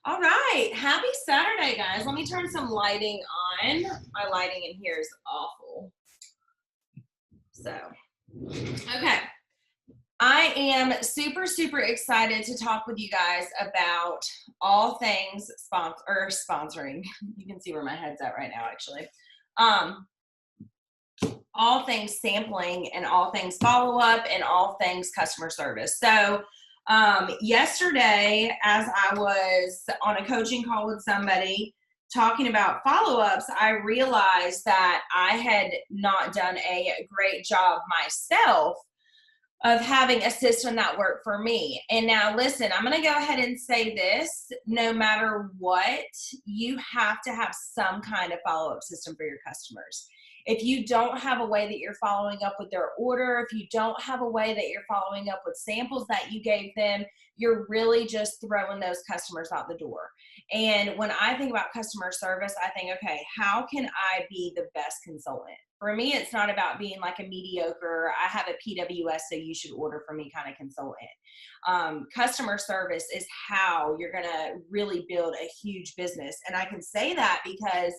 All right. Happy Saturday, guys. Let me turn some lighting on. My lighting in here is awful. So, okay. I am super, super excited to talk with you guys about all things sponsoring. You can see where my head's at right now, actually. All things sampling and all things follow-up and all things customer service. So yesterday, as I was on a coaching call with somebody talking about follow-ups, I realized that I had not done a great job myself of having a system that worked for me. And now listen, I'm going to go ahead and say this, no matter what, you have to have some kind of follow-up system for your customers. If you don't have a way that you're following up with their order, if you don't have a way that you're following up with samples that you gave them, you're really just throwing those customers out the door. And when I think about customer service, I think, okay, how can I be the best consultant? For me, it's not about being like a mediocre, I have a PWS, so you should order from me kind of consultant. Customer service is how you're going to really build a huge business. And I can say that because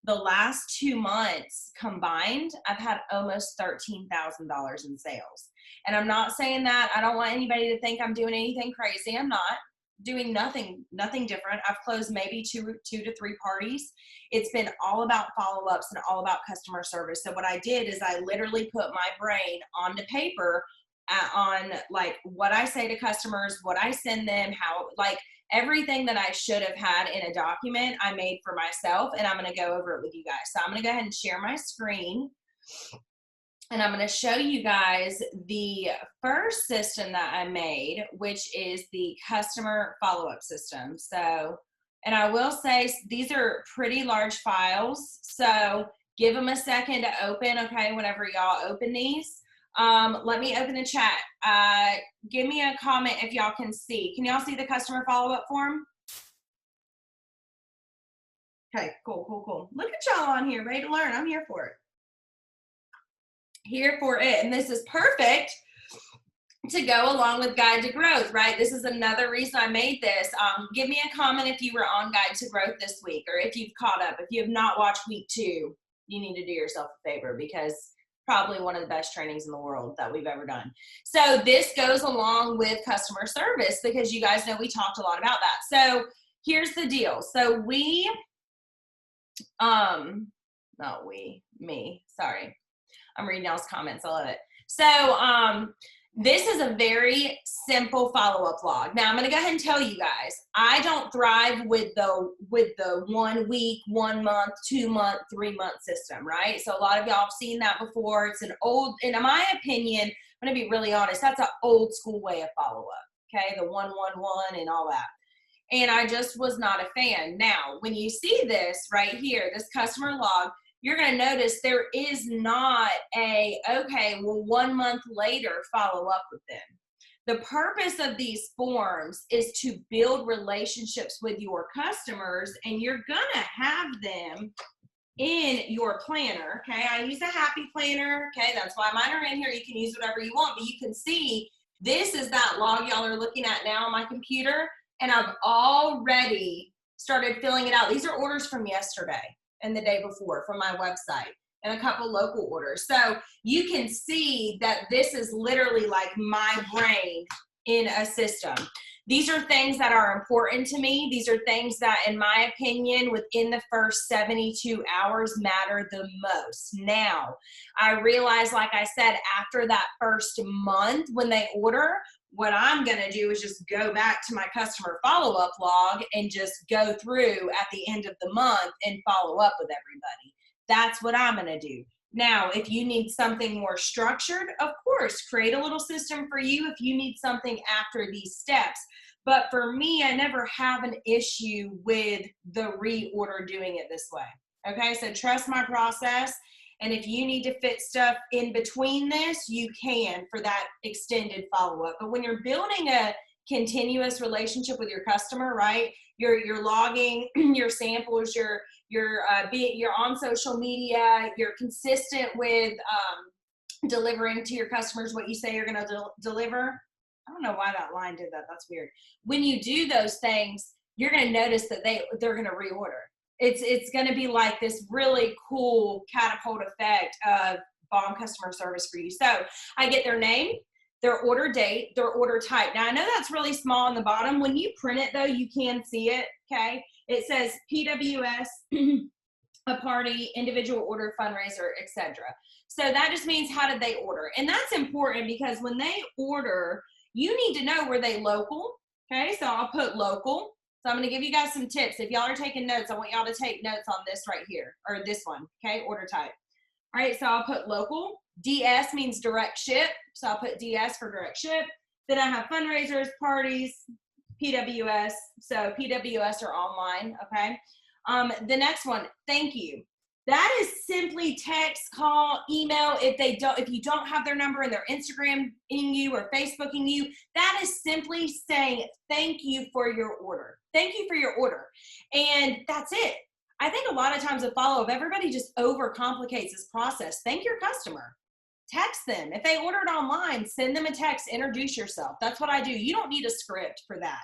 the last 2 months combined, I've had almost $13,000 in sales. And I'm not saying that, I don't want anybody to think I'm doing anything crazy. I'm not doing nothing different. I've closed maybe two to three parties. It's been all about follow-ups and all about customer service. So what I did is I literally put my brain onto paper on like what I say to customers, what I send them, how, like everything that I should have had in a document I made for myself, and I'm going to go over it with you guys. So I'm going to go ahead and share my screen. And I'm going to show you guys the first system that I made, which is the customer follow-up system. So, and I will say these are pretty large files, so give them a second to open, okay, whenever y'all open these. Let me open the chat. Give me a comment if y'all can see. Can y'all see the customer follow-up form? Okay, cool. Look at y'all on here, ready to learn. I'm here for it. Here for it. And this is perfect to go along with Guide to Growth, right? This is another reason I made this. Give me a comment if you were on Guide to Growth this week, or if you've caught up. If you have not watched week 2, you need to do yourself a favor, because probably one of the best trainings in the world that we've ever done. So this goes along with customer service, because you guys know we talked a lot about that. So here's the deal. So me, sorry. I'm reading y'all's comments. I love it. So this is a very simple follow-up log. Now I'm going to go ahead and tell you guys, I don't thrive with the 1 week, 1 month, 2 month, 3 month system, right? So a lot of y'all have seen that before. It's an old, in my opinion, I'm going to be really honest, that's an old school way of follow-up. Okay, the 1-1-1 and all that. And I just was not a fan. Now, when you see this right here, this customer log, you're going to notice there is not a, okay, well, 1 month later, follow up with them. The purpose of these forms is to build relationships with your customers, and you're going to have them in your planner, okay? I use a Happy Planner, okay? That's why mine are in here. You can use whatever you want, but you can see this is that log y'all are looking at now on my computer, and I've already started filling it out. These are orders from yesterday and the day before from my website, and a couple local orders. So you can see that this is literally like my brain in a system. These are things that are important to me. These are things that, in my opinion, within the first 72 hours matter the most. Now, I realize, like I said, after that first month when they order, what I'm going to do is just go back to my customer follow-up log and just go through at the end of the month and follow up with everybody. That's what I'm going to do. Now, if you need something more structured, of course, create a little system for you if you need something after these steps. But for me, I never have an issue with the reorder doing it this way. Okay, so trust my process. And if you need to fit stuff in between this, you can for that extended follow-up. But when you're building a continuous relationship with your customer, right? You're logging your samples, you're on social media, you're consistent with delivering to your customers what you say you're going to deliver. I don't know why that line did that. That's weird. When you do those things, you're going to notice that they're going to reorder. It's going to be like this really cool catapult effect of bomb customer service for you. So I get their name, their order date, their order type. Now I know that's really small on the bottom. When you print it though, you can see it, okay? It says PWS, a party, individual order, fundraiser, etc. So that just means how did they order? And that's important because when they order, you need to know, were they local? Okay, so I'll put local. So I'm going to give you guys some tips. If y'all are taking notes, I want y'all to take notes on this right here, or this one, okay, order type. All right, so I'll put local. DS means direct ship, so I'll put DS for direct ship. Then I have fundraisers, parties, PWS. So PWS are online, okay? The next one, thank you. That is simply text, call, email. If you don't have their number and they're Instagramming you or Facebooking you, that is simply saying thank you for your order. Thank you for your order. And that's it. I think a lot of times a follow-up, everybody just overcomplicates this process. Thank your customer. Text them. If they ordered online, send them a text, introduce yourself. That's what I do. You don't need a script for that.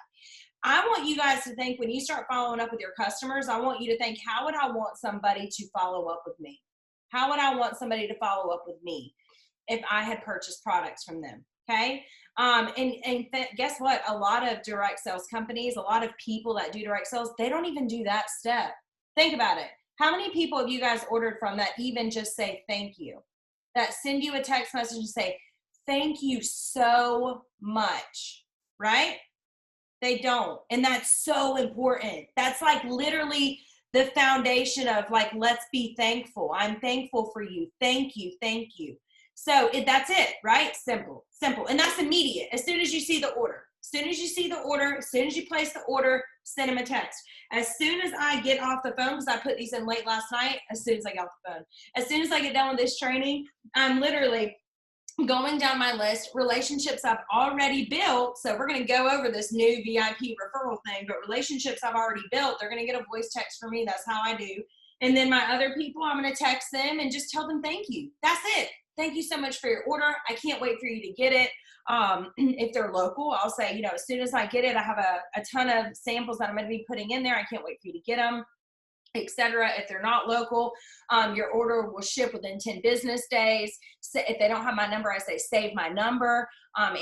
I want you guys to think when you start following up with your customers, I want you to think, how would I want somebody to follow up with me? How would I want somebody to follow up with me if I had purchased products from them? Okay. Guess what? A lot of direct sales companies, a lot of people that do direct sales, they don't even do that step. Think about it. How many people have you guys ordered from that even just say thank you? That send you a text message and say, thank you so much, right? They don't. And that's so important. That's like literally the foundation of like, let's be thankful. I'm thankful for you. Thank you. Thank you. So that's it, right? Simple, simple. And that's immediate. As soon as you see the order, as soon as you see the order, as soon as you place the order, send them a text. As soon as I get off the phone, because I put these in late last night, as soon as I get off the phone, as soon as I get done with this training, I'm literally going down my list, relationships I've already built. So we're going to go over this new VIP referral thing, but relationships I've already built, they're going to get a voice text from me. That's how I do. And then my other people, I'm going to text them and just tell them thank you. That's it. Thank you so much for your order. I can't wait for you to get it. If they're local, I'll say, as soon as I get it, I have a ton of samples that I'm going to be putting in there. I can't wait for you to get them, etc. If they're not local, your order will ship within 10 business days. So if they don't have my number, I say save my number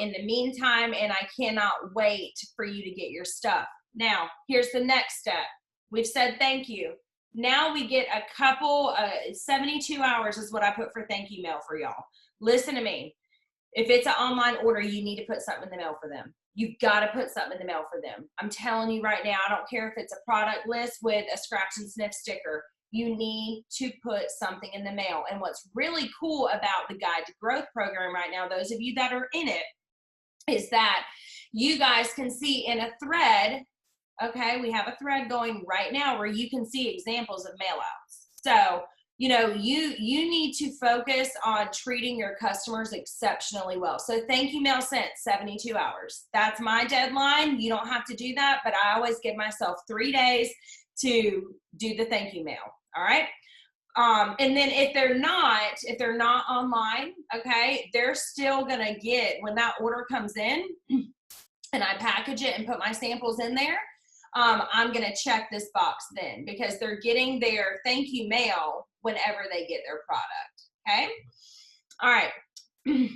in the meantime, and I cannot wait for you to get your stuff. Now, here's the next step. We've said thank you. Now we get a couple, 72 hours is what I put for thank you mail for y'all. Listen to me. If it's an online order, you need to put something in the mail for them. You've got to put something in the mail for them. I'm telling you right now, I don't care if it's a product list with a scratch and sniff sticker. You need to put something in the mail. And what's really cool about the Guide to Growth program right now, those of you that are in it, is that you guys can see in a thread, okay, we have a thread going right now where you can see examples of mail outs. So, you need to focus on treating your customers exceptionally well. So thank you mail sent, 72 hours. That's my deadline. You don't have to do that, but I always give myself 3 days to do the thank you mail. All right. And then if they're not online, okay, they're still going to get, when that order comes in and I package it and put my samples in there, I'm going to check this box then, because they're getting their thank you mail whenever they get their product. Okay. All right.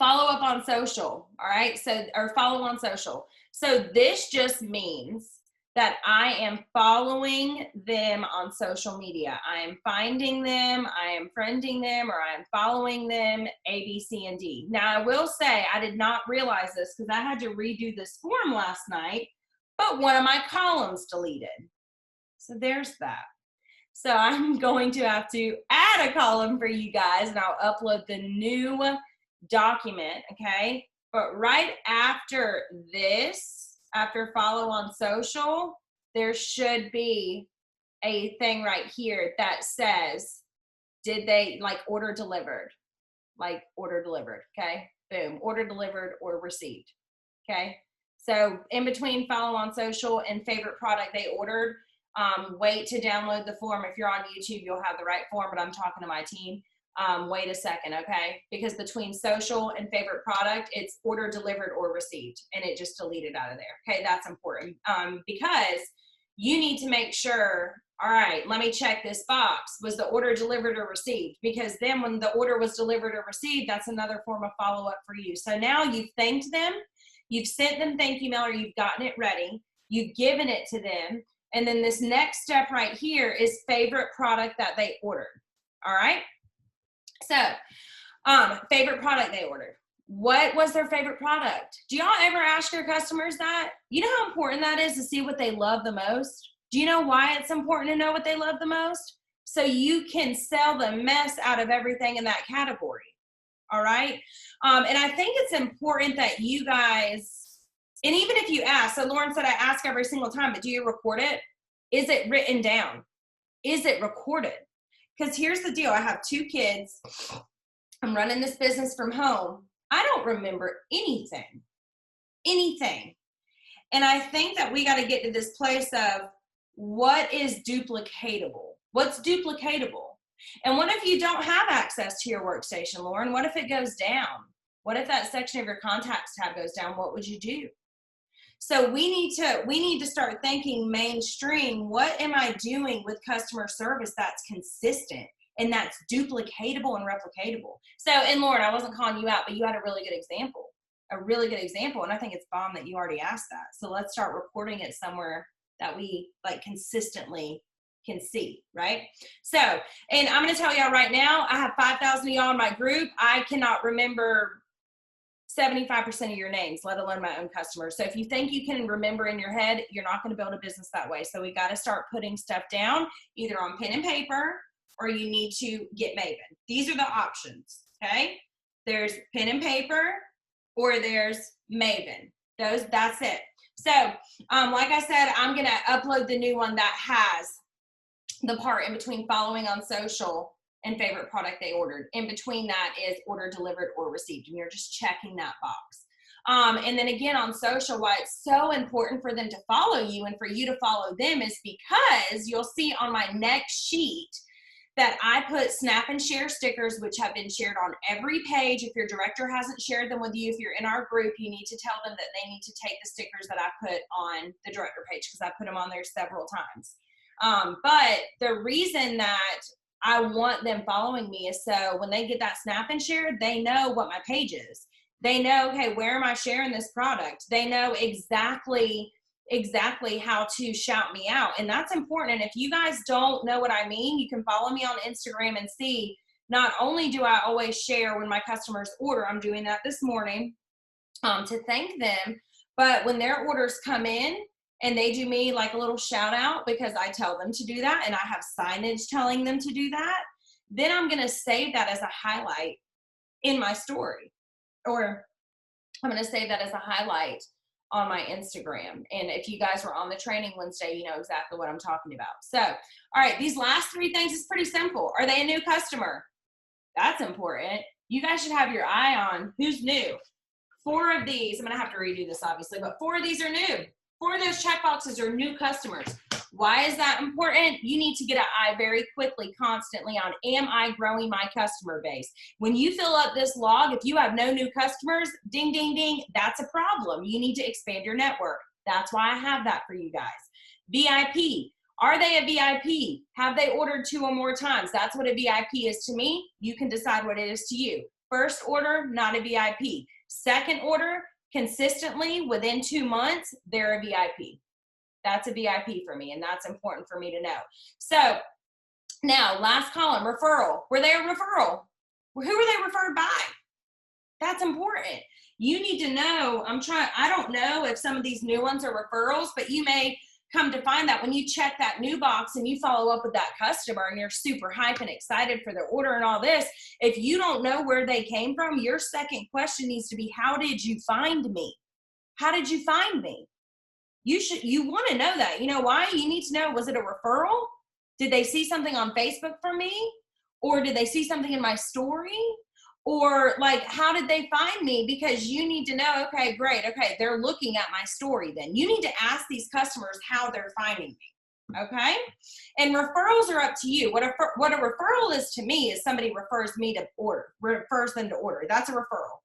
Follow up on social. All right. Or follow on social. So this just means that I am following them on social media. I am finding them, I am friending them, or I am following them, A, B, C, and D. Now I will say I did not realize this because I had to redo this form last night, but one of my columns deleted. So there's that. So I'm going to have to add a column for you guys, and I'll upload the new document, okay? But right after this, after follow on social, there should be a thing right here that says, did they order delivered? Order delivered, okay? Boom, order delivered or received, okay? So in between follow on social and favorite product they ordered, wait to download the form. If you're on YouTube, you'll have the right form, but I'm talking to my team. Wait a second, okay? Because between social and favorite product, it's order delivered or received, and it just deleted out of there. Okay, that's important because you need to make sure, all right, let me check this box. Was the order delivered or received? Because then when the order was delivered or received, that's another form of follow-up for you. So now you've thanked them, you've sent them thank you mail, or you've gotten it ready, you've given it to them, and then this next step right here is favorite product that they ordered, all right? So, favorite product they ordered. What was their favorite product? Do y'all ever ask your customers that? You know how important that is to see what they love the most? Do you know why it's important to know what they love the most? So you can sell the mess out of everything in that category. All right. And I think it's important that you guys, and even if you ask, so Lauren said I ask every single time, but do you record it? Is it written down? Is it recorded? Because here's the deal. I have 2 kids. I'm running this business from home. I don't remember anything. And I think that we got to get to this place of what is duplicatable? What's duplicatable? And what if you don't have access to your workstation, Lauren? What if it goes down? What if that section of your contacts tab goes down? What would you do? So we need to start thinking mainstream. What am I doing with customer service that's consistent and that's duplicatable and replicatable? So, and Lauren, I wasn't calling you out, but you had a really good example. And I think it's bomb that you already asked that. So let's start recording it somewhere that we like consistently can see, right? So, and I'm going to tell y'all right now, I have 5,000 of y'all in my group. I cannot remember 75% of your names, let alone my own customers. So if you think you can remember in your head, you're not going to build a business that way. So we got to start putting stuff down either on pen and paper, or you need to get Maven. These are the options, okay? There's pen and paper, or there's Maven. That's it. So like I said, I'm going to upload the new one that has the part in between following on social and favorite product they ordered. In between that is order delivered or received, and you're just checking that box. And then again on social, why it's so important for them to follow you and for you to follow them is because you'll see on my next sheet that I put snap and share stickers, which have been shared on every page. If your director hasn't shared them with you, if you're in our group, you need to tell them that they need to take the stickers that I put on the director page, because I put them on there several times. But the reason that I want them following me is so when they get that snap and share, they know what my page is. They know, okay, where am I sharing this product? They know exactly how to shout me out. And that's important. And if you guys don't know what I mean, you can follow me on Instagram and see, not only do I always share when my customers order, I'm doing that this morning to thank them, but when their orders come in, and they do me like a little shout out because I tell them to do that and I have signage telling them to do that, then I'm going to save that as a highlight in my story, or I'm going to save that as a highlight on my Instagram. And if you guys were on the training Wednesday, you know exactly what I'm talking about. So, all right, these last 3 things is pretty simple. Are they a new customer? That's important. You guys should have your eye on who's new. 4 of these, I'm going to have to redo this obviously, but 4 of these are new. 4 of those check boxes are new customers. Why is that important? You need to get an eye very quickly, constantly on, am I growing my customer base? When you fill up this log, if you have no new customers, ding, ding, ding, that's a problem. You need to expand your network. That's why I have that for you guys. VIP, are they a VIP? Have they ordered 2 or more times? That's what a VIP is to me. You can decide what it is to you. First order, not a VIP. Second order, consistently within 2 months, they're a VIP. That's a VIP for me, and that's important for me to know. So now, last column, referral. Were they a referral? Who were they referred by? That's important. You need to know, I don't know if some of these new ones are referrals, but you may come to find that when you check that new box and you follow up with that customer and you're super hype and excited for their order and all this, if you don't know where they came from, your second question needs to be, how did you find me? How did you find me? You want to know that. You know why? You need to know, was it a referral? Did they see something on Facebook from me? Or did they see something in my story? Or like, how did they find me? Because you need to know, okay, great. Okay, they're looking at my story then. You need to ask these customers how they're finding me. Okay? And referrals are up to you. What a referral is to me is somebody refers me to order, refers them to order. That's a referral.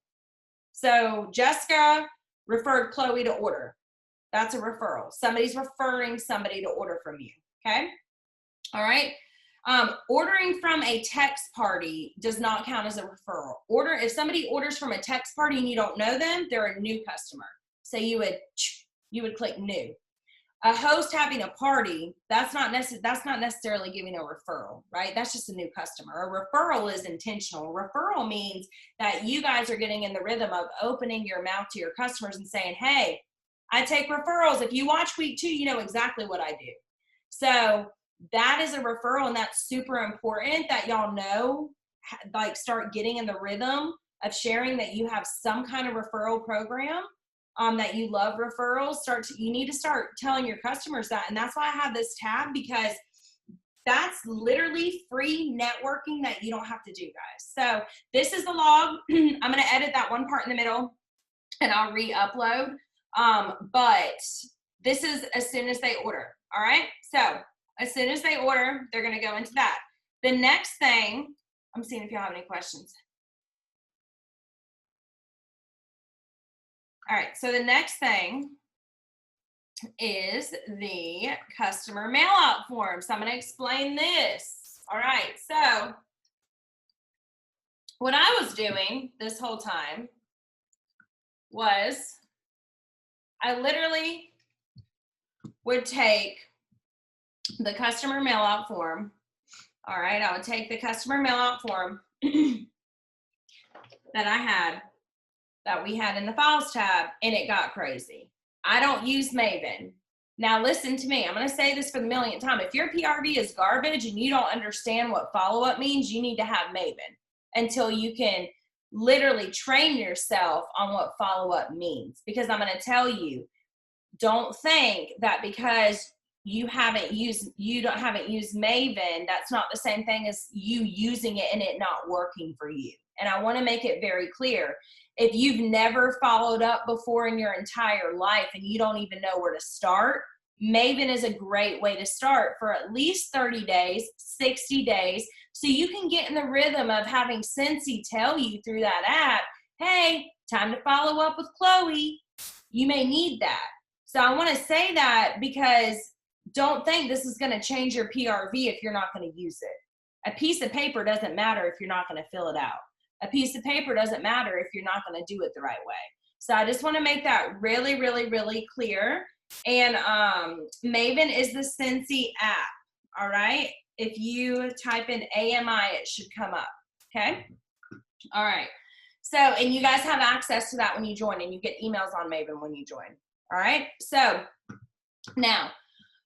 So Jessica referred Chloe to order. That's a referral. Somebody's referring somebody to order from you. Okay? All right? Ordering from a text party does not count as a referral. If somebody orders from a text party and you don't know them, they're a new customer. So you would click new. A host having a party, that's not necessarily giving a referral, right? That's just a new customer. A referral is intentional. Referral means that you guys are getting in the rhythm of opening your mouth to your customers and saying, hey, I take referrals. If you watch week 2, you know exactly what I do. So that is a referral, and that's super important that y'all know, like start getting in the rhythm of sharing that you have some kind of referral program, that you love referrals. You need to start telling your customers that. And that's why I have this tab, because that's literally free networking that you don't have to do, guys. So this is the log. I'm going to edit that one part in the middle and I'll re-upload. But this is as soon as they order. All right. So as soon as they order, they're going to go into that. The next thing, I'm seeing if y'all have any questions. All right, so the next thing is the customer mail out form. So I'm going to explain this. All right, so what I was doing this whole time was I literally would take the customer mail out form. All right, I would take the customer mail out form that we had in the files tab, and it got crazy. I don't use Maven. Now listen to me. I'm going to say this for the millionth time. If your PRV is garbage and you don't understand what follow-up means, you need to have Maven until you can literally train yourself on what follow-up means. Because I'm going to tell you, don't think that because you haven't used Maven, that's not the same thing as you using it and it not working for you. And I want to make it very clear. If you've never followed up before in your entire life and you don't even know where to start, Maven is a great way to start for at least 30 days, 60 days, so you can get in the rhythm of having Scentsy tell you through that app, hey, time to follow up with Chloe. You may need that. So I want to say that because don't think this is going to change your PRV if you're not going to use it. A piece of paper doesn't matter if you're not going to fill it out. A piece of paper doesn't matter if you're not going to do it the right way. So I just want to make that really, really, really clear. And Maven is the Scentsy app. All right. If you type in AMI, it should come up. Okay. All right. So, and you guys have access to that when you join, and you get emails on Maven when you join. All right. So now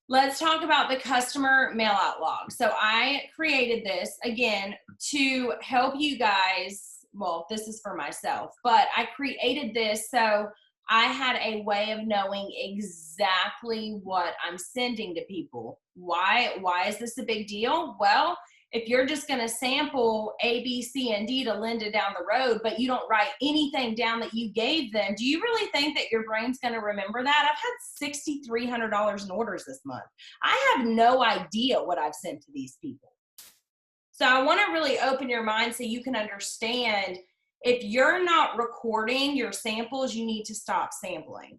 let's talk about the customer mail out log. So I created this again to help you guys. Well, this is for myself, but I created this so I had a way of knowing exactly what I'm sending to people. Why is this a big deal? Well, if you're just going to sample A, B, C, and D to Linda down the road, but you don't write anything down that you gave them, do you really think that your brain's going to remember that? I've had $6,300 in orders this month. I have no idea what I've sent to these people. So I want to really open your mind so you can understand, if you're not recording your samples, you need to stop sampling.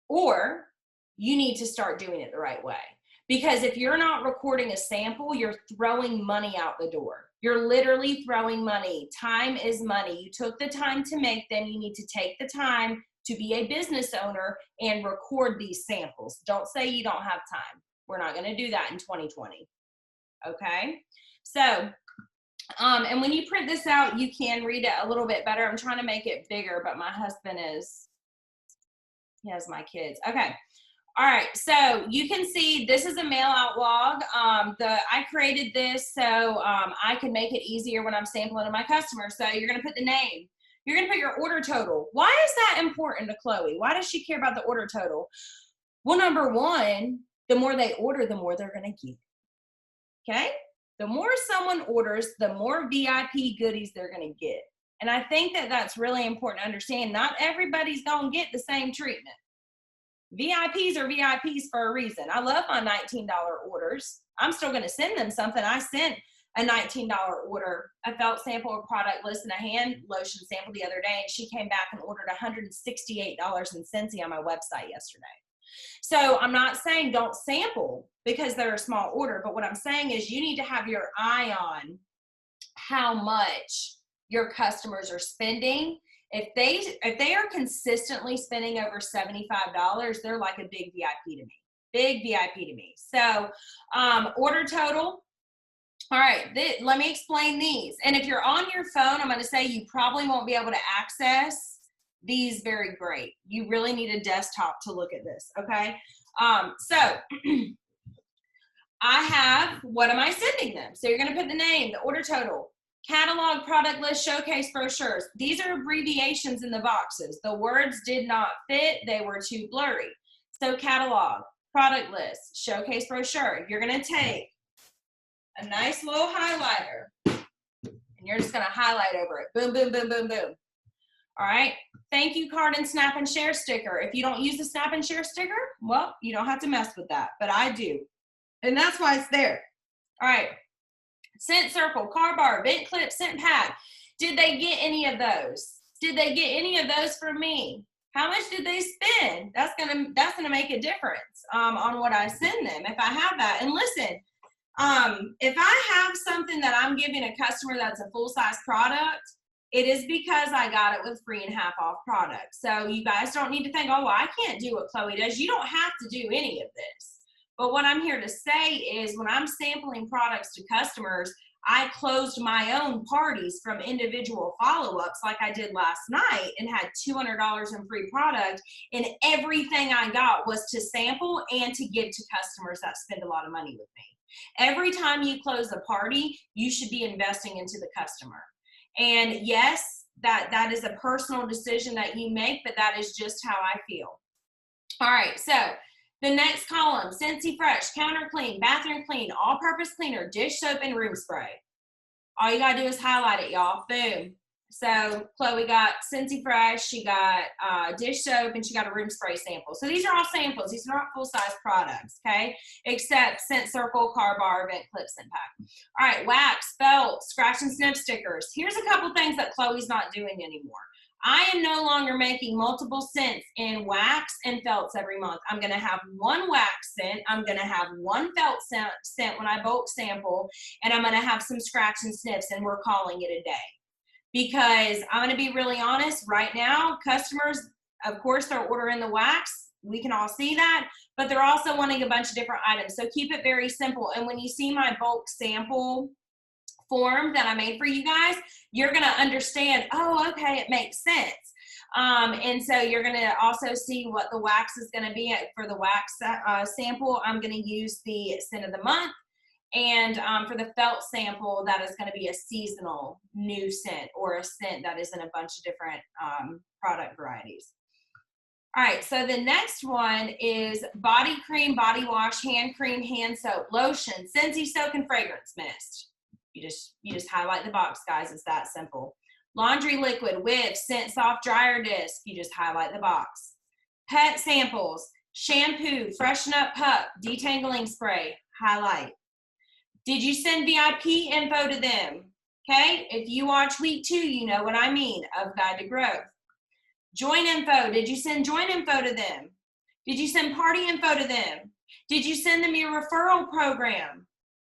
Or you need to start doing it the right way. Because if you're not recording a sample, you're throwing money out the door. You're literally throwing money. Time is money. You took the time to make them. You need to take the time to be a business owner and record these samples. Don't say you don't have time. We're not going to do that in 2020. Okay? So, and when you print this out, you can read it a little bit better. I'm trying to make it bigger, but my husband he has my kids. Okay. All right, so you can see this is a mail out log. I created this so I can make it easier when I'm sampling to my customers. So you're gonna put the name. You're gonna put your order total. Why is that important to Chloe? Why does she care about the order total? Well, number one, the more they order, the more they're gonna get. Okay? The more someone orders, the more VIP goodies they're gonna get. And I think that that's really important to understand. Not everybody's gonna get the same treatment. VIPs are VIPs for a reason. I love my $19 orders. I'm still going to send them something. I sent a $19 order, a felt sample, a product list, and a hand lotion sample the other day, and she came back and ordered $168 in Scentsy on my website yesterday. So I'm not saying don't sample because they're a small order, but what I'm saying is you need to have your eye on how much your customers are spending. If they are consistently spending over $75, they're like a big VIP to me. Big VIP to me. So order total. All right, let me explain these. And if you're on your phone, I'm going to say you probably won't be able to access these very great. You really need a desktop to look at this, okay? So I have, what am I sending them? So you're going to put the name, the order total, catalog, product list, showcase brochures. These are abbreviations in the boxes. The words did not fit. They were too blurry. So catalog, product list, showcase brochure. You're going to take a nice little highlighter and you're just going to highlight over it. Boom, boom, boom, boom, boom. All right. Thank you card and snap and share sticker. If you don't use the snap and share sticker, well, you don't have to mess with that, but I do. And that's why it's there. All right. Scent circle, car bar, vent clip, scent pack. Did they get any of those? Did they get any of those from me? How much did they spend? That's gonna make a difference on what I send them if I have that. And listen, if I have something that I'm giving a customer that's a full-size product, it is because I got it with free and half off products. So you guys don't need to think, oh, well, I can't do what Chloe does. You don't have to do any of this. But what I'm here to say is when I'm sampling products to customers, I closed my own parties from individual follow-ups like I did last night and had $200 in free product. And everything I got was to sample and to give to customers that spend a lot of money with me. Every time you close a party, you should be investing into the customer. And yes, that is a personal decision that you make, but that is just how I feel. All right, so the next column, Scentsy Fresh, counter clean, bathroom clean, all-purpose cleaner, dish soap, and room spray. All you gotta do is highlight it, y'all. Boom. So Chloe got Scentsy Fresh, she got dish soap, and she got a room spray sample. So these are all samples. These are not full-size products, okay? Except Scent Circle, Car Bar, Vent Clip, Scent Pack. All right, wax, felt, scratch and sniff stickers. Here's a couple things that Chloe's not doing anymore. I am no longer making multiple scents in wax and felts every month. I'm going to have one wax scent. I'm going to have one felt scent when I bulk sample, and I'm going to have some scratch and sniffs, and we're calling it a day. Because I'm going to be really honest, right now, customers, of course, they're ordering the wax. We can all see that, but they're also wanting a bunch of different items. So keep it very simple. And when you see my bulk sample form that I made for you guys, you're going to understand, oh, okay, it makes sense. And so you're going to also see what the wax is going to be for the wax sample. I'm going to use the scent of the month. And for the felt sample, that is going to be a seasonal new scent or a scent that is in a bunch of different product varieties. All right, so the next one is body cream, body wash, hand cream, hand soap, lotion, Scentsy soak and fragrance mist. You just highlight the box, guys. It's that simple. Laundry liquid, whiff, scent soft dryer disc. You just highlight the box. Pet samples, shampoo, freshen up pup, detangling spray, highlight. Did you send VIP info to them? Okay, if you watch week 2, you know what I mean of Guide to Growth. Join info, did you send join info to them? Did you send party info to them? Did you send them your referral program?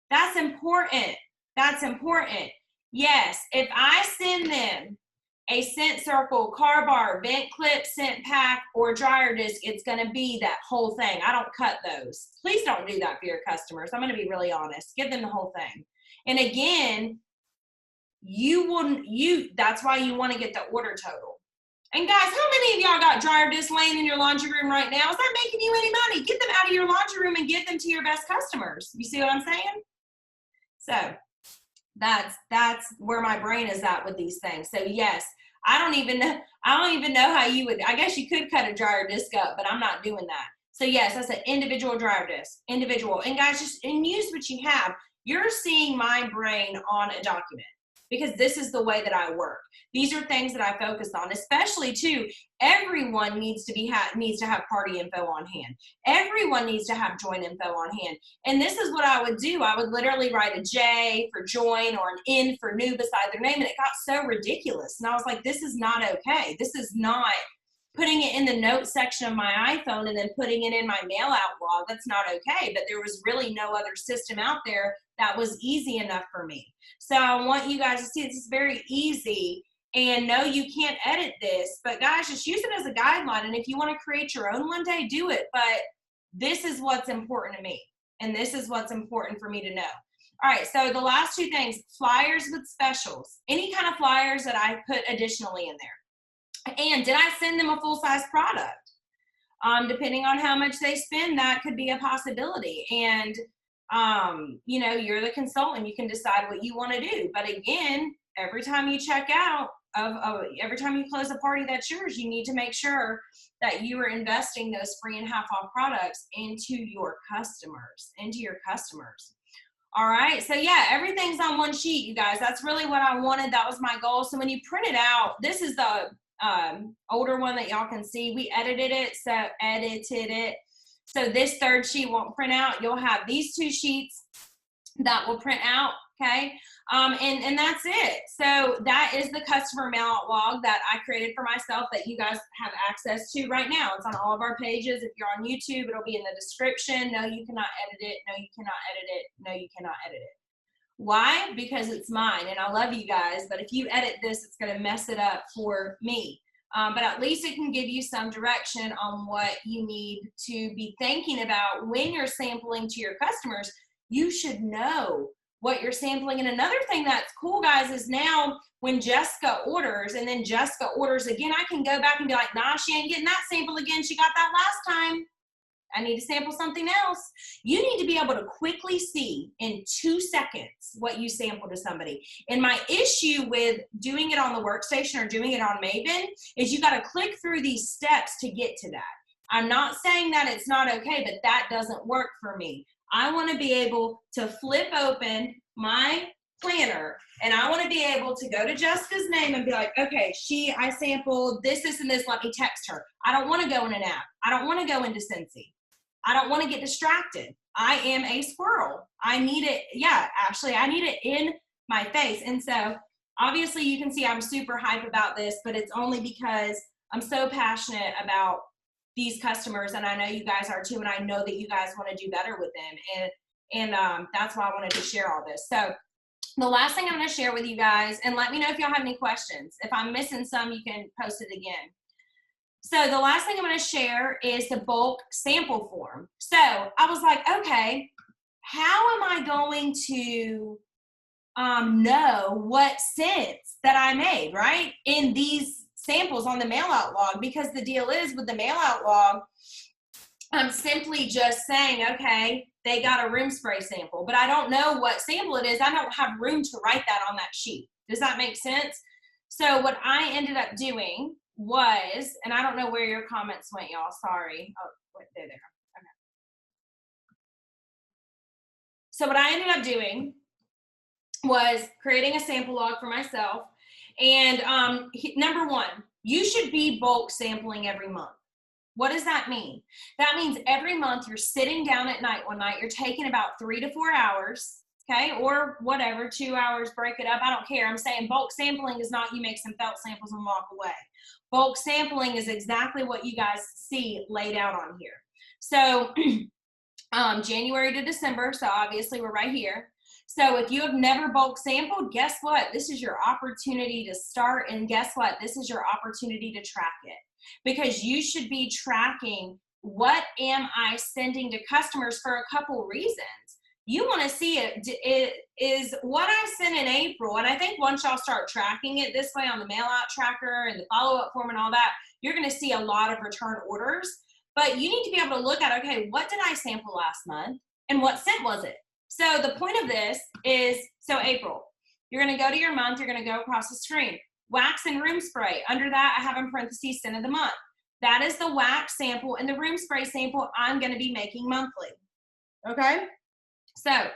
That's important. That's important. Yes, if I send them a scent circle, car bar, vent clip, scent pack, or dryer disc, it's going to be that whole thing. I don't cut those. Please don't do that for your customers. I'm going to be really honest. Give them the whole thing. And again, that's why you want to get the order total. And guys, how many of y'all got dryer discs laying in your laundry room right now? Is that making you any money? Get them out of your laundry room and give them to your best customers. You see what I'm saying? So that's where my brain is at with these things. So yes, I don't even know how you would, I guess you could cut a dryer disc up, but I'm not doing that. So yes, that's an individual dryer disc, individual. And guys, just use what you have. You're seeing my brain on a document. because this is the way that I work. These are things that I focus on, especially too, everyone needs to have party info on hand. Everyone needs to have join info on hand. And this is what I would do. I would literally write a J for join or an N for new beside their name. And it got so ridiculous. And I was like, this is not okay. This is not putting it in the notes section of my iPhone and then putting it in my mail out log. That's not okay. But there was really no other system out there that was easy enough for me. So I want you guys to see this is very easy. And no, you can't edit this, but guys, just use it as a guideline. And if you want to create your own one day, do it. But this is what's important to me. And this is what's important for me to know. All right, so the last two things, flyers with specials. Any kind of flyers that I put additionally in there. And did I send them a full-size product? Depending on how much they spend, that could be a possibility. And, you know, you're the consultant. You can decide what you want to do. But again, every time you check out, every time you close a party that's yours, you need to make sure that you are investing those free and half off products into your customers, All right, so yeah, everything's on one sheet, you guys. That's really what I wanted. That was my goal. So when you print it out, this is the older one that y'all can see. We edited it. So this third sheet won't print out. You'll have these two sheets that will print out. Okay, and that's it. So that is the customer mail out log that I created for myself that you guys have access to right now. It's on all of our pages. If you're on YouTube, it'll be in the description. No, you cannot edit it. No, you cannot edit it. No, you cannot edit it. Why? Because it's mine, and I love you guys, but if you edit this, it's going to mess it up for me. But at least it can give you some direction on what you need to be thinking about when you're sampling to your customers. You should know what you're sampling. And another thing that's cool, guys, is now when Jessica orders and then Jessica orders again, I can go back and be like, nah, she ain't getting that sample again. She got that last time. I need to sample something else. You need to be able to quickly see in 2 seconds what you sample to somebody. And my issue with doing it on the workstation or doing it on Maven is you got to click through these steps to get to that. I'm not saying that it's not okay, but that doesn't work for me. I want to be able to flip open my planner and I want to be able to go to Jessica's name and be like, okay, I sampled this, and this, let me text her. I don't want to go in an app. I don't want to go into Scentsy. I don't want to get distracted. I am a squirrel. I need it. Yeah, actually, I need it in my face. And so obviously you can see I'm super hype about this, but it's only because I'm so passionate about these customers, and I know you guys are too, and I know that you guys want to do better with them, and that's why I wanted to share all this. So the last thing I'm going to share with you guys, and let me know if y'all have any questions. If I'm missing some, you can post it again. So the last thing I'm going to share is the bulk sample form. So I was like, okay, how am I going to know what scents that I made, right, in these samples on the mail out log? Because the deal is with the mail out log, I'm simply just saying, okay, they got a room spray sample, but I don't know what sample it is. I don't have room to write that on that sheet. Does that make sense? So what I ended up doing was, and I don't know where your comments went, y'all, sorry. Oh, wait, they're there. Okay. So what I ended up doing was creating a sample log for myself. And number one, you should be bulk sampling every month. What does that mean? That means every month you're sitting down at night one night, you're taking about 3 to 4 hours, okay, or whatever, 2 hours, break it up. I don't care. I'm saying bulk sampling is not you make some felt samples and walk away. Bulk sampling is exactly what you guys see laid out on here. So January to December, so obviously we're right here. So if you have never bulk sampled, guess what? This is your opportunity to start, and guess what? This is your opportunity to track it, because you should be tracking what am I sending to customers for a couple reasons. You want to see it is what I sent in April, and I think once y'all start tracking it this way on the mail out tracker and the follow-up form and all that, you're going to see a lot of return orders. But you need to be able to look at, okay, what did I sample last month and what scent was it? So the point of this is, so April, you're going to go to your month, you're going to go across the screen. Wax and room spray. Under that, I have in parentheses scent of the month. That is the wax sample, and the room spray sample I'm going to be making monthly. Okay? So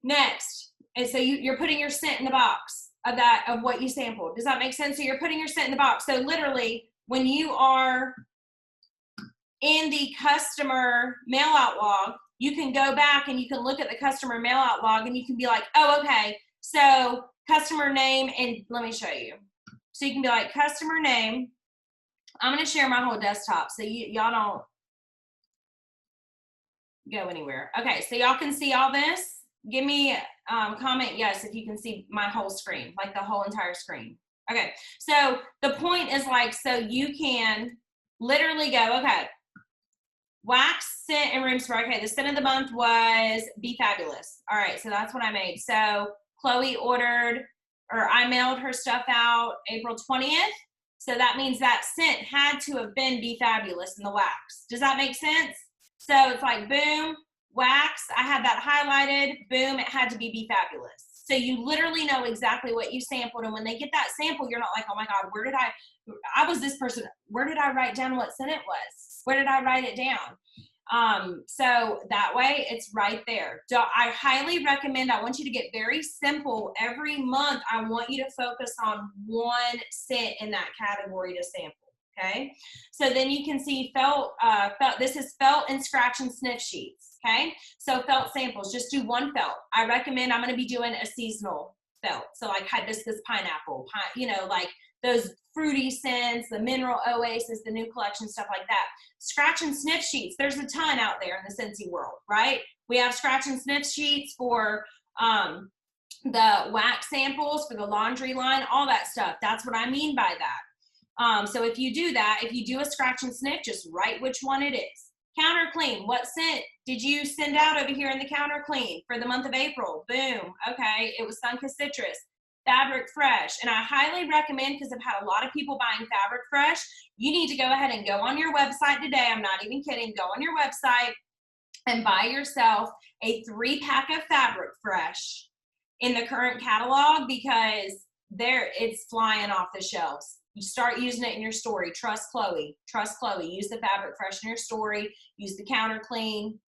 next, and so you're putting your scent in the box. of what you sampled. Does that make sense? So you're putting your scent in the box. So literally, when you are in the customer mail out log, you can go back and you can look at the customer mail out log and you can be like, oh, okay, so customer name, and let me show you. So you can be like, customer name. I'm going to share my whole desktop so y'all don't go anywhere. Okay, so y'all can see all this. Give me comment yes if you can see my whole screen, like the whole entire screen. Okay, so the point is like, so you can literally go, okay, wax, scent, and room spray. Okay, the scent of the month was Be Fabulous. All right, so that's what I made. So Chloe ordered, or I mailed her stuff out April 20th. So that means that scent had to have been Be Fabulous in the wax. Does that make sense? So it's like, boom, wax, I had that highlighted, boom, it had to be Fabulous. So you literally know exactly what you sampled, and when they get that sample, you're not like, oh my God, I was this person, where did I write down what scent it was? Where did I write it down? So that way it's right there. I highly recommend, I want you to get very simple. Every month, I want you to focus on one scent in that category to sample. Okay, so then you can see felt, this is felt and scratch and sniff sheets. Okay, so felt samples, just do one felt. I recommend, I'm going to be doing a seasonal felt. So like hibiscus, pineapple, like those fruity scents, the mineral oasis, the new collection, stuff like that. Scratch and sniff sheets, there's a ton out there in the Scentsy world, right? We have scratch and sniff sheets for the wax samples, for the laundry line, all that stuff. That's what I mean by that. So if you do that, if you do a scratch and sniff, just write which one it is. Counter clean, what scent did you send out over here in the counter clean for the month of April? Boom, okay, it was Sunkist Citrus. Fabric Fresh, and I highly recommend, because I've had a lot of people buying Fabric Fresh, you need to go ahead and go on your website today, I'm not even kidding, go on your website and buy yourself a 3-pack of Fabric Fresh in the current catalog, because it's flying off the shelves. You start using it in your story. Trust Chloe. Use the Fabric Fresh in your story. Use the counter clean.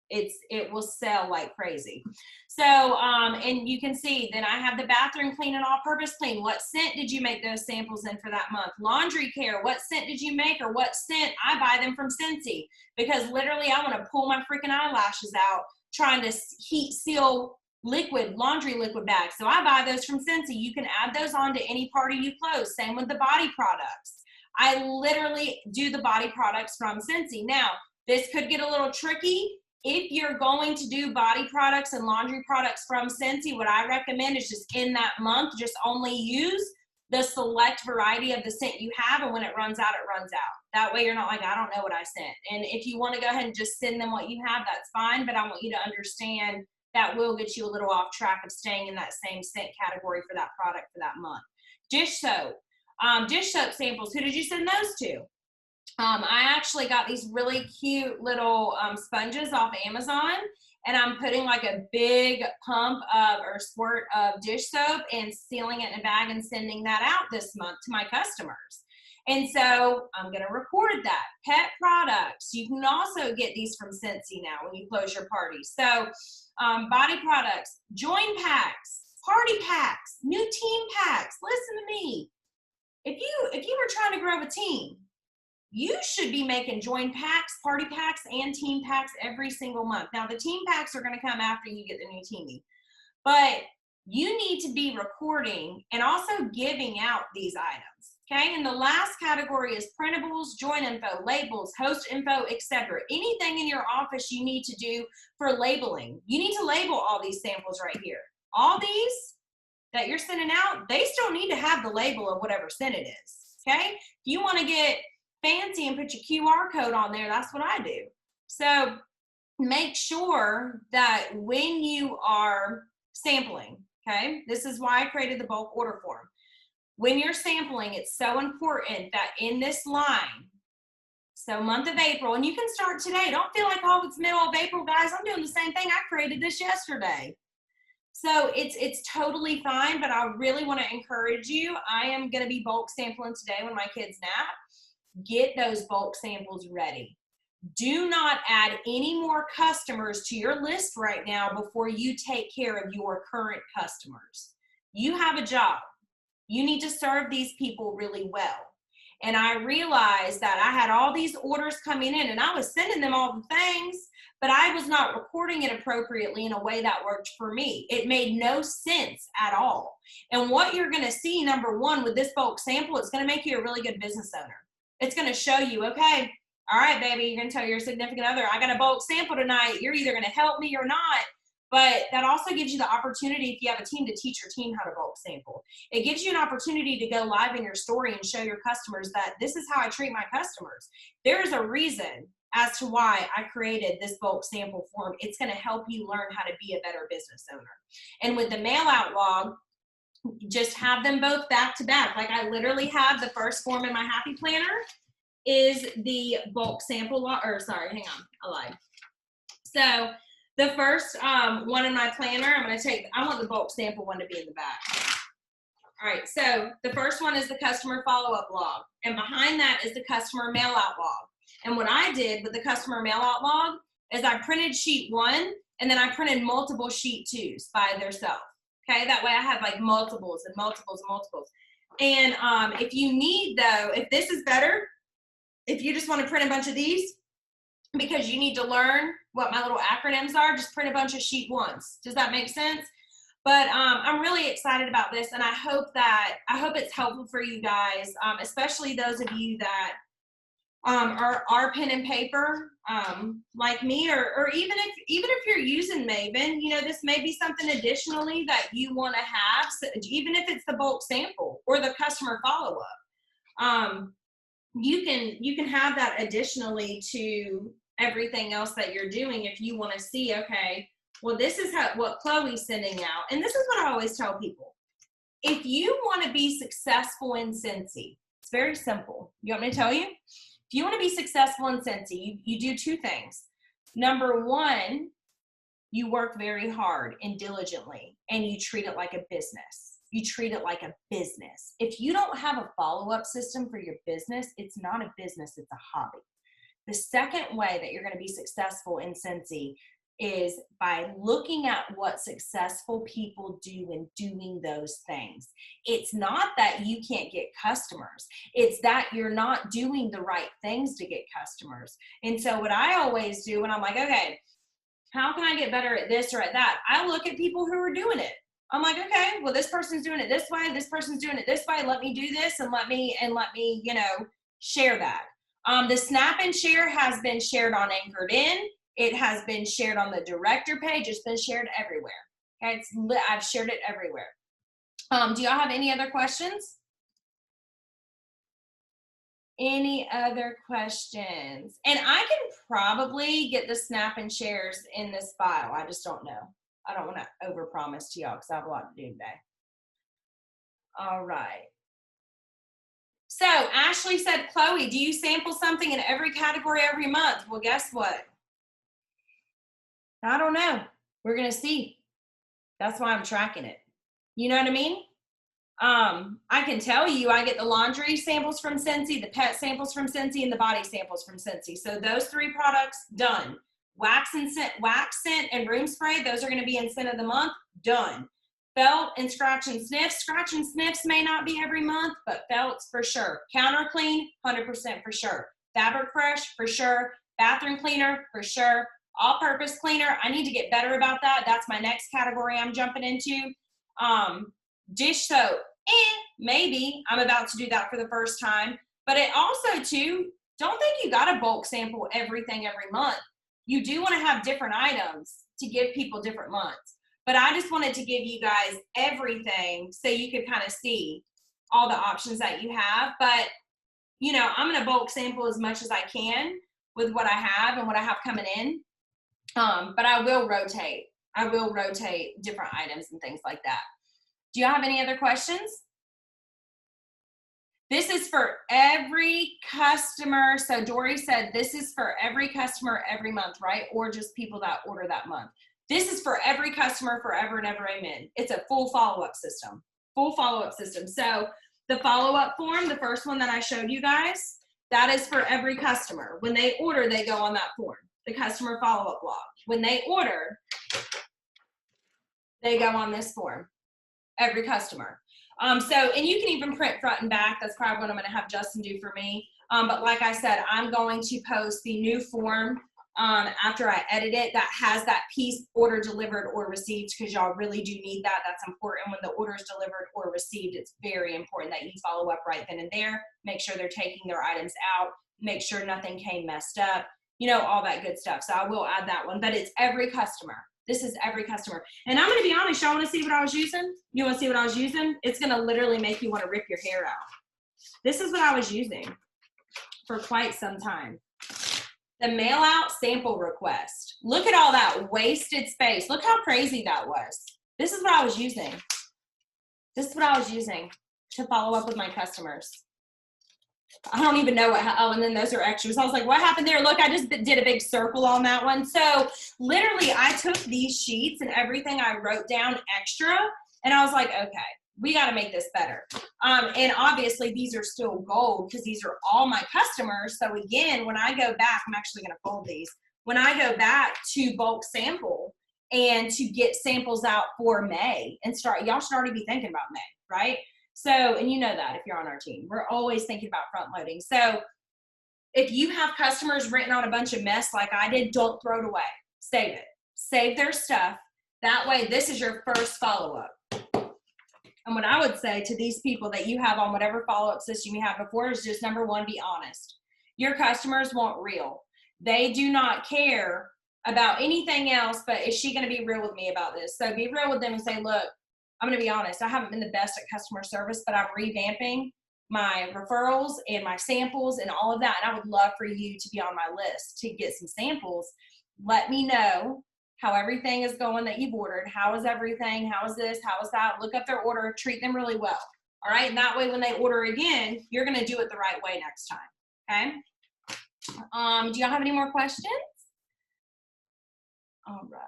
It will sell like crazy. So and you can see then I have the bathroom clean and all-purpose clean. What scent did you make those samples in for that month? Laundry care, what scent did you make, or what scent? I buy them from Scentsy, because literally I want to pull my freaking eyelashes out trying to heat seal laundry liquid bags. So I buy those from Scentsy. You can add those on to any party you close. Same with the body products. I literally do the body products from Scentsy. Now, this could get a little tricky. If you're going to do body products and laundry products from Scentsy, what I recommend is just in that month, just only use the select variety of the scent you have, and when it runs out, it runs out. That way you're not like, I don't know what I sent. And if you want to go ahead and just send them what you have, that's fine, but I want you to understand that will get you a little off track of staying in that same scent category for that product for that month. Dish soap samples, who did you send those to? I actually got these really cute little sponges off Amazon, and I'm putting like a big pump of or squirt of dish soap and sealing it in a bag and sending that out this month to my customers. And so I'm going to record that. Pet products, you can also get these from Scentsy now when you close your party. So body products, join packs, party packs, new team packs. Listen to me. If you were trying to grow a team, you should be making join packs, party packs, and team packs every single month. Now, the team packs are going to come after you get the new teamie, but you need to be recording and also giving out these items, okay? And the last category is printables, join info, labels, host info, etc. Anything in your office you need to do for labeling. You need to label all these samples right here. All these that you're sending out, they still need to have the label of whatever scent it is, okay? If you want to get fancy and put your QR code on there, that's what I do. So make sure that when you are sampling, okay, this is why I created the bulk order form. When you're sampling, it's so important that in this line, so month of April, and you can start today. Don't feel like, oh, it's middle of April, guys. I'm doing the same thing. I created this yesterday. So it's totally fine, but I really want to encourage you. I am going to be bulk sampling today when my kids nap. Get those bulk samples ready. Do not add any more customers to your list right now before you take care of your current customers. You have a job. You need to serve these people really well. And I realized that I had all these orders coming in and I was sending them all the things, but I was not recording it appropriately in a way that worked for me. It made no sense at all. And what you're going to see, number one, with this bulk sample, it's going to make you a really good business owner. It's going to show you, okay, all right, baby, you're going to tell your significant other, I got a bulk sample tonight. You're either going to help me or not. But that also gives you the opportunity, if you have a team, to teach your team how to bulk sample. It gives you an opportunity to go live in your story and show your customers that this is how I treat my customers. There is a reason as to why I created this bulk sample form. It's going to help you learn how to be a better business owner. And with the mail out log, just have them both back to back. Like I literally have the first form in my Happy Planner is the bulk sample log, or sorry, hang on, I lied. So the first one in my planner, I want the bulk sample one to be in the back. All right, so the first one is the customer follow-up log, and behind that is the customer mail-out log. And what I did with the customer mail-out log is I printed sheet 1, and then I printed multiple sheet 2s by themselves. Okay, that way I have like multiples and multiples and multiples. And if you need, though, if this is better, if you just want to print a bunch of these, because you need to learn what my little acronyms are, just print a bunch of sheet 1s. Does that make sense? But I'm really excited about this, and I hope it's helpful for you guys, especially those of you that are pen and paper like me, or even if you're using Maven, you know, this may be something additionally that you want to have, so even if it's the bulk sample or the customer follow-up. You can have that additionally to everything else that you're doing if you want to see, okay, well, this is what Chloe's sending out. And this is what I always tell people. If you want to be successful in Scentsy, it's very simple. You want me to tell you? If you want to be successful in Scentsy, you do 2 things. Number 1, you work very hard and diligently, and you treat it like a business. You treat it like a business. If you don't have a follow-up system for your business, it's not a business, it's a hobby. The second way that you're going to be successful in Scentsy is by looking at what successful people do and doing those things. It's not that you can't get customers. It's that you're not doing the right things to get customers. And so what I always do when I'm like, okay, how can I get better at this or at that? I look at people who are doing it. I'm like, okay, well, this person's doing it this way. This person's doing it this way. Let me do this and let me, you know, share that. The Snap and Share has been shared on Anchored In. It has been shared on the director page. It's been shared everywhere. Okay, I've shared it everywhere. Do y'all have any other questions? Any other questions? And I can probably get the Snap and Shares in this file. I just don't know. I don't want to overpromise to y'all because I have a lot to do today. All right. So Ashley said, Chloe, do you sample something in every category every month? Well, guess what? I don't know. We're going to see. That's why I'm tracking it. You know what I mean? I can tell you I get the laundry samples from Scentsy, the pet samples from Scentsy, and the body samples from Scentsy. So those 3 products, done. Wax scent, and room spray, those are going to be in scent of the month, done. Felt and scratch and sniffs. Scratch and sniffs may not be every month, but felts for sure. Counter clean, 100% for sure. Fabric fresh, for sure. Bathroom cleaner, for sure. All-purpose cleaner, I need to get better about that. That's my next category I'm jumping into. Dish soap, maybe. I'm about to do that for the first time. But it also, too, don't think you got to bulk sample everything every month. You do want to have different items to give people different months. But I just wanted to give you guys everything so you could kind of see all the options that you have. But, you know, I'm going to bulk sample as much as I can with what I have and what I have coming in. But I will rotate. I will rotate different items and things like that. Do you have any other questions? This is for every customer. So Dory said this is for every customer every month, right? Or just people that order that month. This is for every customer forever and ever, amen. It's a full follow-up system. Full follow-up system. So the follow-up form, the first one that I showed you guys, that is for every customer. When they order, they go on that form, the customer follow-up log. When they order, they go on this form. every customer. And you can even print front and back. That's probably what I'm going to have Justin do for me. But like I said, I'm going to post the new form after I edit it that has that piece order delivered or received, because y'all really do need that. That's important. When the order is delivered or received, it's very important that you follow up right then and there. Make sure they're taking their items out. Make sure nothing came messed up. You know, all that good stuff. So I will add that one. But it's every customer. This is every customer. And I'm going to be honest, y'all want to see what I was using? You want to see what I was using? It's going to literally make you want to rip your hair out. This is what I was using for quite some time. The mail out sample request. Look at all that wasted space. Look how crazy that was. This is what I was using. This is what I was using to follow up with my customers. I don't even know what, oh, and then those are extras. I was like, what happened there? Look, I just did a big circle on that one. So literally I took these sheets and everything I wrote down extra, and I was like, okay, we got to make this better. And obviously these are still gold because these are all my customers. So again, when I go back, I'm actually going to fold these. When I go back to bulk sample and to get samples out for May and start, y'all should already be thinking about May, right? So, and you know that if you're on our team, we're always thinking about front loading. So if you have customers written on a bunch of mess like I did, don't throw it away. Save it. Save their stuff. That way, this is your first follow-up. And what I would say to these people that you have on whatever follow-up system you have before is just, number one, be honest. Your customers want real. They do not care about anything else, but is she going to be real with me about this? So be real with them and say, look, I'm going to be honest. I haven't been the best at customer service, but I'm revamping my referrals and my samples and all of that. And I would love for you to be on my list to get some samples. Let me know how everything is going that you've ordered. How is everything? How is this? How is that? Look up their order. Treat them really well. All right. And that way, when they order again, you're going to do it the right way next time. Okay. Do y'all have any more questions? All right.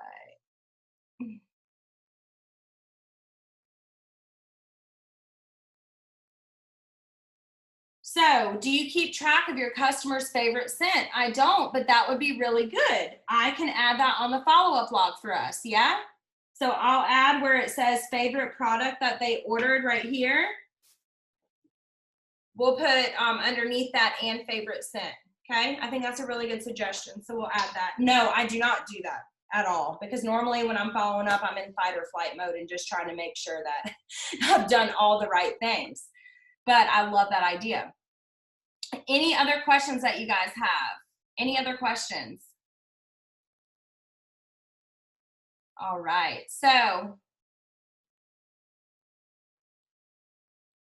So, do you keep track of your customer's favorite scent? I don't, but that would be really good. I can add that on the follow-up log for us, yeah? So I'll add where it says favorite product that they ordered right here. We'll put underneath that and favorite scent, okay? I think that's a really good suggestion, so we'll add that. No, I do not do that at all, because normally when I'm following up, I'm in fight or flight mode and just trying to make sure that I've done all the right things. But I love that idea. Any other questions that you guys have? Any other questions? All right, so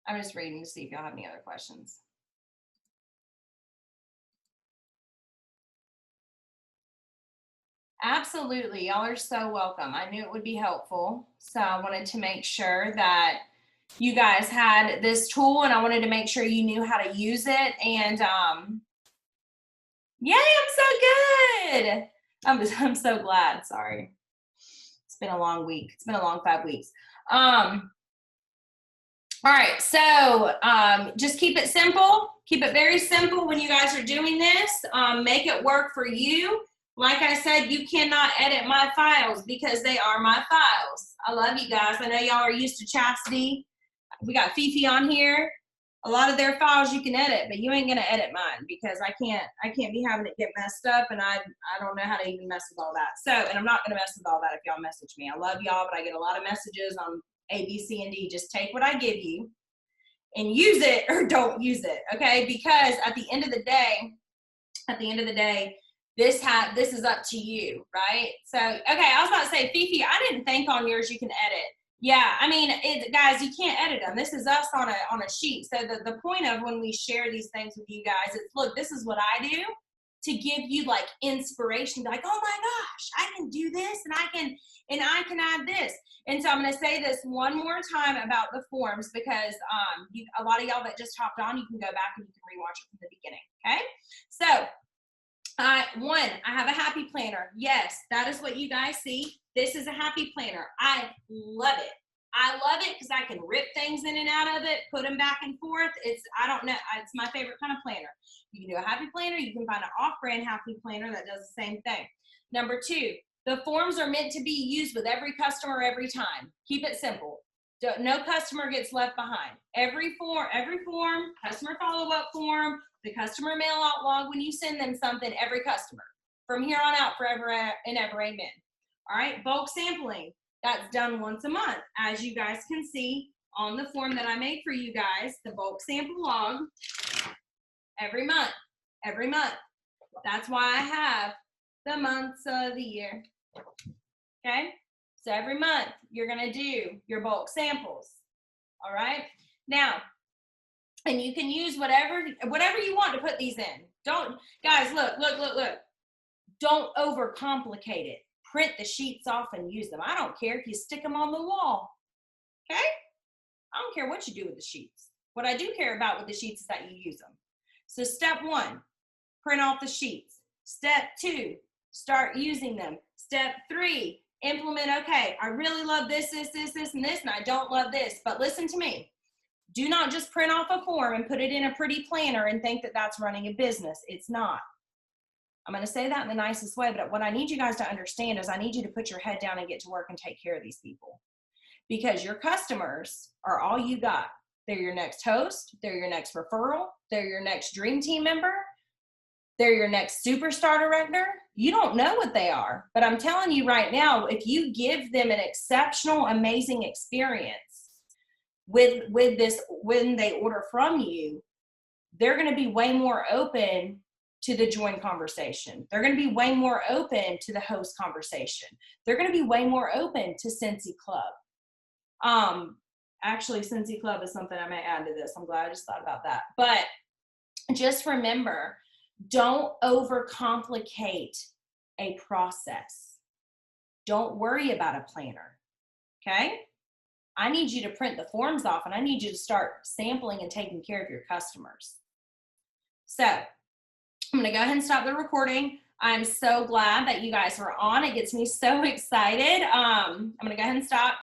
I'm just reading to see if y'all have any other questions. Absolutely, y'all are so welcome. I knew it would be helpful, so I wanted to make sure that you guys had this tool, and I wanted to make sure you knew how to use it. And yay, I'm so good. I'm so glad. Sorry, it's been a long week. It's been a long 5 weeks. All right, so just keep it simple. Keep it very simple when you guys are doing this. Make it work for you. Like I said, you cannot edit my files because they are my files. I love you guys. I know y'all are used to Chastity. We got Fifi on here. A lot of their files you can edit, but you ain't gonna edit mine because I can't be having it get messed up, and I don't know how to even mess with all that. So, and I'm not gonna mess with all that if y'all message me. I love y'all, but I get a lot of messages on A, B, C, and D. Just take what I give you and use it or don't use it, okay? Because at the end of the day, this is up to you, right? So, okay, I was about to say, Fifi, I didn't think on yours you can edit. Yeah, I mean, guys, you can't edit them. This is us on a sheet. So the point of when we share these things with you guys is, look, this is what I do to give you like inspiration, like, oh my gosh, I can do this, and I can add this. And so I'm going to say this one more time about the forms, because a lot of y'all that just hopped on, you can go back and you can rewatch it from the beginning. Okay, so. One, I have a happy planner. Yes, that is what you guys see. This is a happy planner. I love it. I love it because I can rip things in and out of it, put them back and forth. I don't know, it's my favorite kind of planner. You can do a happy planner. You can find an off-brand happy planner that does the same thing. Number two, the forms are meant to be used with every customer every time. Keep it simple. No customer gets left behind. Every form, customer follow-up form, the customer mail-out log, when you send them something, every customer. From here on out, forever and ever, amen. All right, bulk sampling. That's done once a month. As you guys can see on the form that I made for you guys, the bulk sample log, every month. That's why I have the months of the year. Okay, so every month you're gonna do your bulk samples. All right, now, and you can use whatever you want to put these in. Don't, guys, look. Don't overcomplicate it. Print the sheets off and use them. I don't care if you stick them on the wall. Okay, I don't care what you do with the sheets. What I do care about with the sheets is that you use them. So step 1, print off the sheets. Step 2, start using them. Step 3, implement. Okay, I really love this, and I don't love this. But listen to me. Do not just print off a form and put it in a pretty planner and think that that's running a business. It's not. I'm going to say that in the nicest way, but what I need you guys to understand is I need you to put your head down and get to work and take care of these people. Because your customers are all you got. They're your next host. They're your next referral. They're your next dream team member. They're your next superstar director. You don't know what they are, but I'm telling you right now, if you give them an exceptional, amazing experience with this, when they order from you, they're going to be way more open to the join conversation. They're going to be way more open to the host conversation. They're going to be way more open to Scentsy Club. Actually, Scentsy Club is something I may add to this. I'm glad I just thought about that. But just remember, don't overcomplicate a process. Don't worry about a planner, okay? I need you to print the forms off, and I need you to start sampling and taking care of your customers. So I'm gonna go ahead and stop the recording. I'm so glad that you guys were on. It gets me so excited. I'm gonna go ahead and stop.